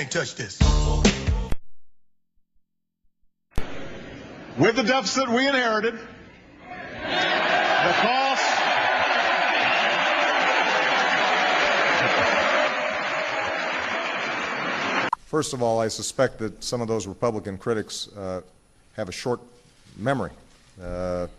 can't touch this. With the deficit we inherited, the cost First of all, I suspect that some of those Republican critics have a short memory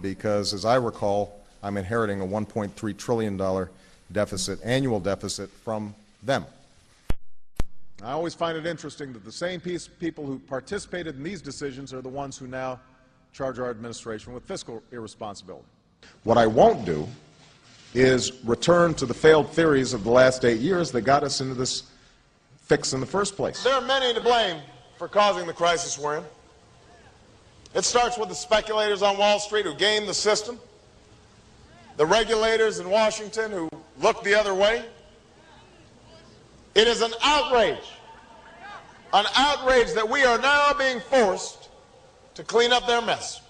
because, as I recall, I'm inheriting a $1.3 trillion deficit, annual deficit, from them. I always find it interesting that the same people who participated in these decisions are the ones who now charge our administration with fiscal irresponsibility. What I won't do is return to the failed theories of the last 8 years that got us into this fix in the first place. There are many to blame for causing the crisis we're in. It starts with the speculators on Wall Street who game the system, the regulators in Washington who look the other way. It is an outrage that we are now being forced to clean up their mess.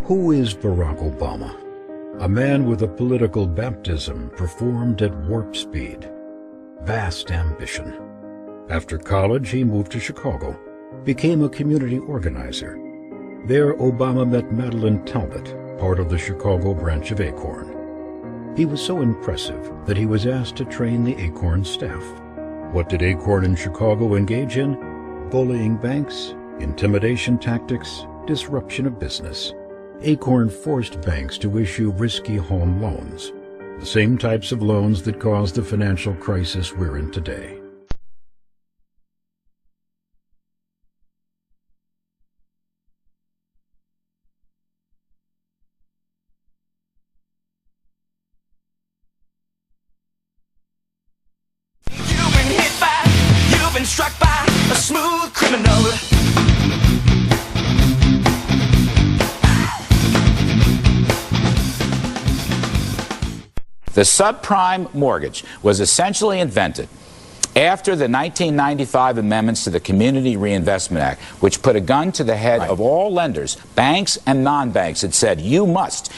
Who is Barack Obama? A man with a political baptism performed at warp speed. Vast ambition. After college, he moved to Chicago, became a community organizer. There, Obama met Madeline Talbot, part of the Chicago branch of Acorn. He was so impressive that he was asked to train the Acorn staff. What did Acorn in Chicago engage in? Bullying banks, intimidation tactics, disruption of business. Acorn forced banks to issue risky home loans, the same types of loans that caused the financial crisis we're in today. You've been hit by, you've been struck by a smooth criminal. The subprime mortgage was essentially invented after the 1995 amendments to the Community Reinvestment Act, which put a gun to the head of all lenders, banks and non-banks. It said, you must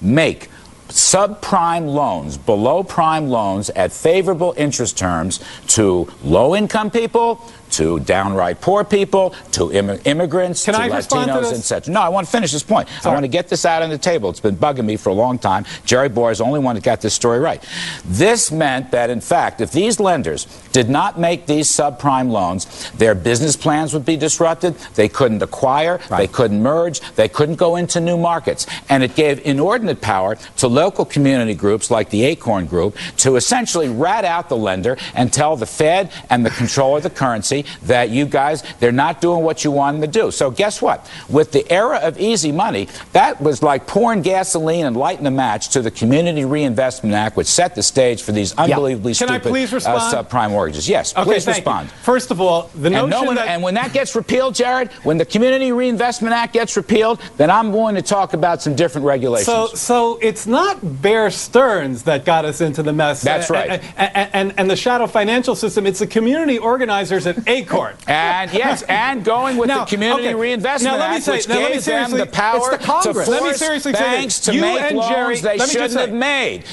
make subprime loans, below prime loans at favorable interest terms to low-income people, to downright poor people, to immigrants, to Latinos, etc. No, I want to finish this point. I want to get this out on the table. It's been bugging me for a long time. Jerry Boyer is the only one that got this story right. This meant that, in fact, if these lenders did not make these subprime loans, their business plans would be disrupted. They couldn't acquire. They couldn't merge. They couldn't go into new markets. And it gave inordinate power to local community groups like the Acorn Group to essentially rat out the lender and tell the Fed and the controller of the currency that you guys, they're not doing what you want them to do. So guess what? With the era of easy money, that was like pouring gasoline and lighting a match to the Community Reinvestment Act, which set the stage for these unbelievably stupid subprime mortgages. Yes, please respond. First of all, the notion and when that gets repealed, Jared, when the Community Reinvestment Act gets repealed, then I'm going to talk about some different regulations. So it's not Bear Stearns that got us into the mess. That's right. And the shadow financial system, it's the community organizers at Acorn. And yes, and going with the Community Reinvestment Act, which gave them the power to force banks to make loans they shouldn't have made.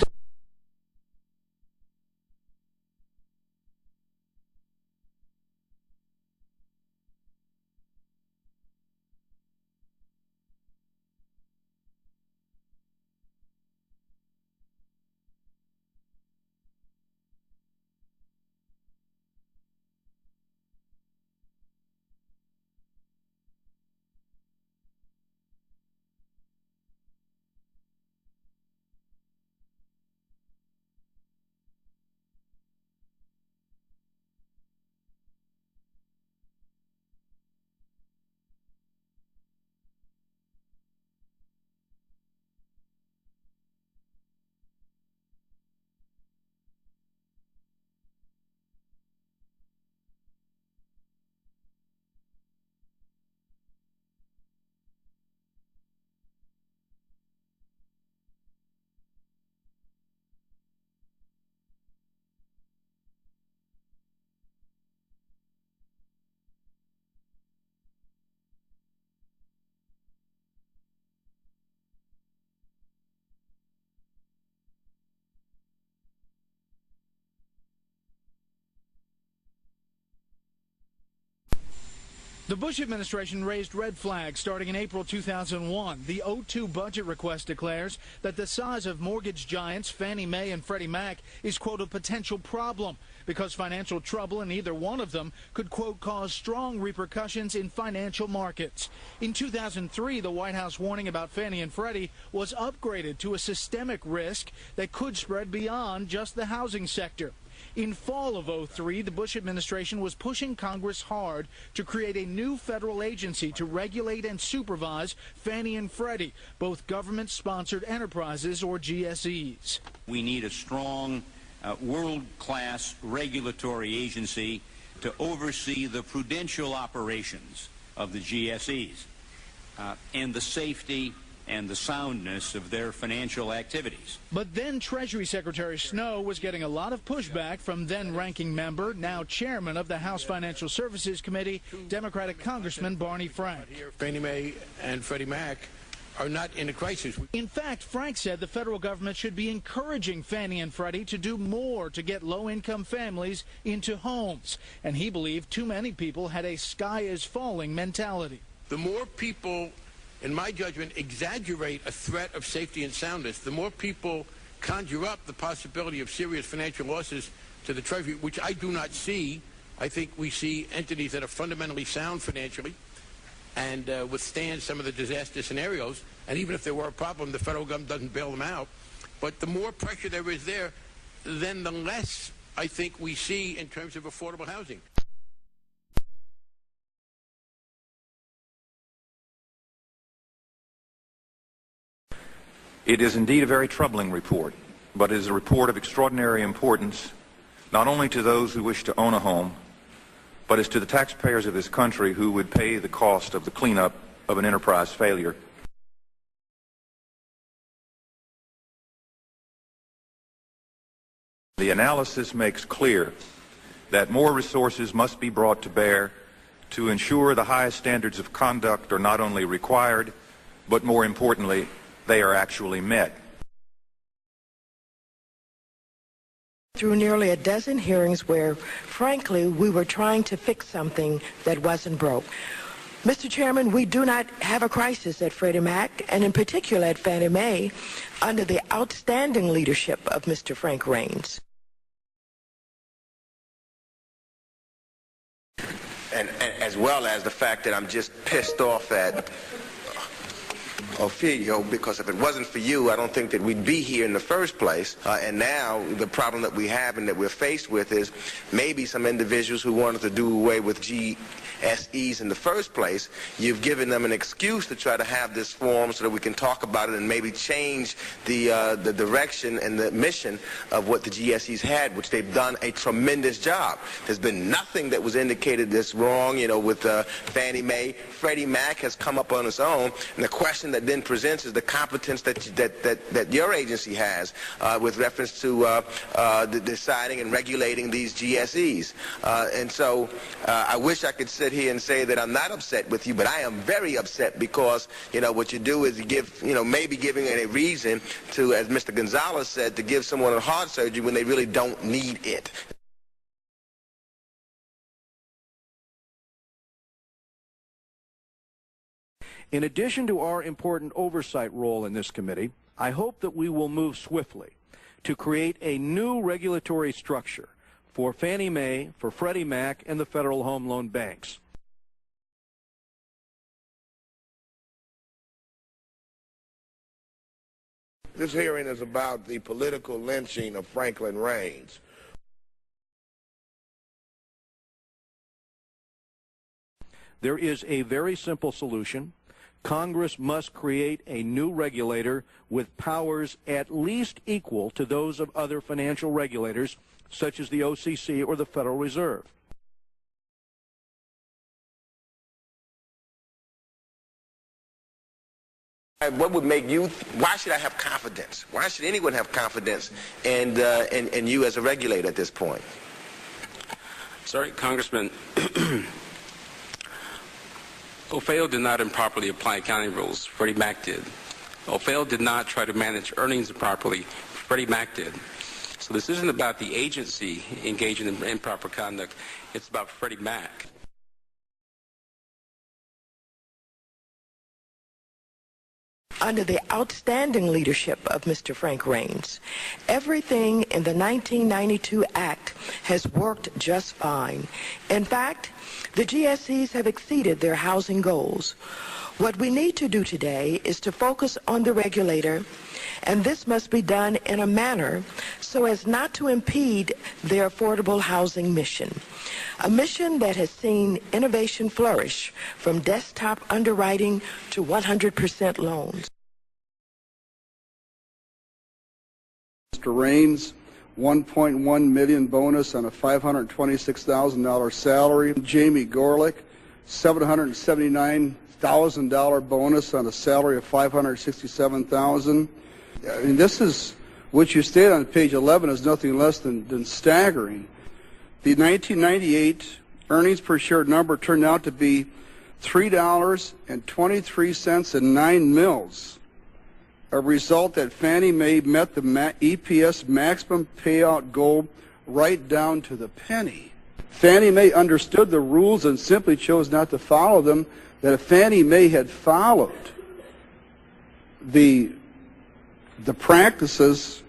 The Bush administration raised red flags starting in April 2001. The 02 budget request declares that the size of mortgage giants Fannie Mae and Freddie Mac is, quote, a potential problem because financial trouble in either one of them could, quote, cause strong repercussions in financial markets. In 2003, the White House warning about Fannie and Freddie was upgraded to a systemic risk that could spread beyond just the housing sector. In fall of 03, the Bush administration was pushing Congress hard to create a new federal agency to regulate and supervise Fannie and Freddie, both government-sponsored enterprises or GSEs. We need a strong, world-class regulatory agency to oversee the prudential operations of the GSEs and the safety and the soundness of their financial activities. But then Treasury Secretary Snow was getting a lot of pushback from then-ranking member, now chairman of the House Financial Services Committee, Democratic Congressman Barney Frank. Fannie Mae and Freddie Mac are not in a crisis. In fact, Frank said the federal government should be encouraging Fannie and Freddie to do more to get low-income families into homes. And he believed too many people had a sky-is-falling mentality. The more people, in my judgment, exaggerate a threat of safety and soundness, the more people conjure up the possibility of serious financial losses to the Treasury, which I do not see. I think we see entities that are fundamentally sound financially and withstand some of the disaster scenarios. And even if there were a problem, the federal government doesn't bail them out. But the more pressure there is there, then the less I think we see in terms of affordable housing. It is indeed a very troubling report, but it is a report of extraordinary importance, not only to those who wish to own a home, but as to the taxpayers of this country who would pay the cost of the cleanup of an enterprise failure. The analysis makes clear that more resources must be brought to bear to ensure the highest standards of conduct are not only required, but more importantly, they are actually met. Through nearly a dozen hearings where, frankly, we were trying to fix something that wasn't broke. Mr. Chairman, we do not have a crisis at Freddie Mac, and in particular at Fannie Mae, under the outstanding leadership of Mr. Frank Raines. And as well as the fact that I'm just pissed off at Ophelia, because if it wasn't for you, I don't think that we'd be here in the first place. And now the problem that we have and that we're faced with is maybe some individuals who wanted to do away with GSEs in the first place, you've given them an excuse to try to have this forum so that we can talk about it and maybe change the direction and the mission of what the GSEs had, which they've done a tremendous job. There's been nothing that was indicated that's wrong, you know, with Fannie Mae. Freddie Mac has come up on its own, and the question that then presents is the competence that your agency has with reference to deciding and regulating these GSEs. And so I wish I could sit here and say that I'm not upset with you, but I am very upset because, you know, what you do is you give, you know, maybe giving a reason to, as Mr. Gonzalez said, to give someone a heart surgery when they really don't need it. In addition to our important oversight role in this committee, I hope that we will move swiftly to create a new regulatory structure for Fannie Mae, for Freddie Mac, and the Federal Home Loan Banks. This hearing is about the political lynching of Franklin Raines. There is a very simple solution. Congress must create a new regulator with powers at least equal to those of other financial regulators, such as the OCC or the Federal Reserve. What would make you, why should I have confidence? Why should anyone have confidence in you as a regulator at this point? Sorry, Congressman. OFAO did not improperly apply accounting rules. Freddie Mac did. OFAO did not try to manage earnings improperly. Freddie Mac did. So this isn't about the agency engaging in improper conduct. It's about Freddie Mac. Under the outstanding leadership of Mr. Frank Raines, everything in the 1992 Act has worked just fine. In fact, the GSEs have exceeded their housing goals. What we need to do today is to focus on the regulator, and this must be done in a manner so as not to impede their affordable housing mission, a mission that has seen innovation flourish from desktop underwriting to 100% loans. Mr. Raines, $1.1 million bonus on a $526,000 salary. Jamie Gorlick, $779,000 bonus on a salary of $567,000. And this is what you stated on page 11 is nothing less than staggering. The 1998 earnings per share number turned out to be $3.23 and 9 mils. A result that Fannie Mae met the EPS maximum payout goal right down to the penny. Fannie Mae understood the rules and simply chose not to follow them. That if Fannie Mae had followed the practices,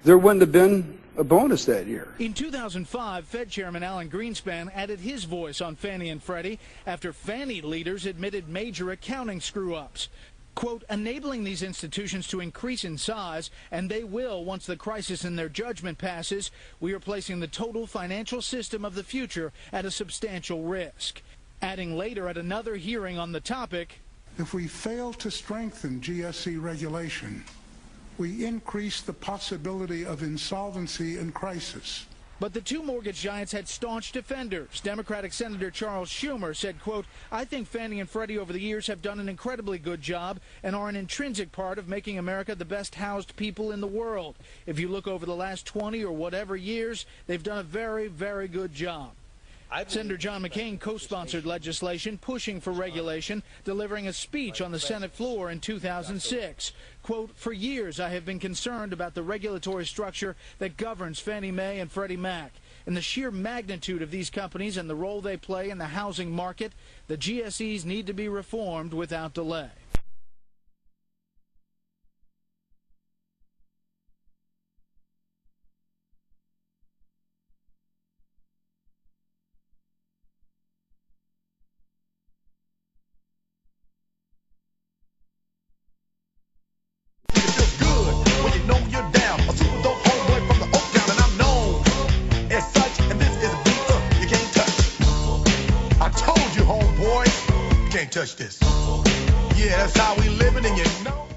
there wouldn't have been a bonus that year. In 2005, Fed Chairman Alan Greenspan added his voice on Fannie and Freddie after Fannie leaders admitted major accounting screw-ups. Quote, enabling these institutions to increase in size, and they will once the crisis in their judgment passes, we are placing the total financial system of the future at a substantial risk. Adding later at another hearing on the topic, if we fail to strengthen GSE regulation, we increase the possibility of insolvency and crisis. But the two mortgage giants had staunch defenders. Democratic Senator Charles Schumer said, quote, I think Fannie and Freddie over the years have done an incredibly good job and are an intrinsic part of making America the best housed people in the world. If you look over the last 20 or whatever years, they've done a very, very good job. Senator John McCain co-sponsored legislation pushing for regulation, delivering a speech on the Senate floor in 2006. Quote, "For years I have been concerned about the regulatory structure that governs Fannie Mae and Freddie Mac. And the sheer magnitude of these companies and the role they play in the housing market, the GSEs need to be reformed without delay." Touch this. Yeah, that's how we living, and you know.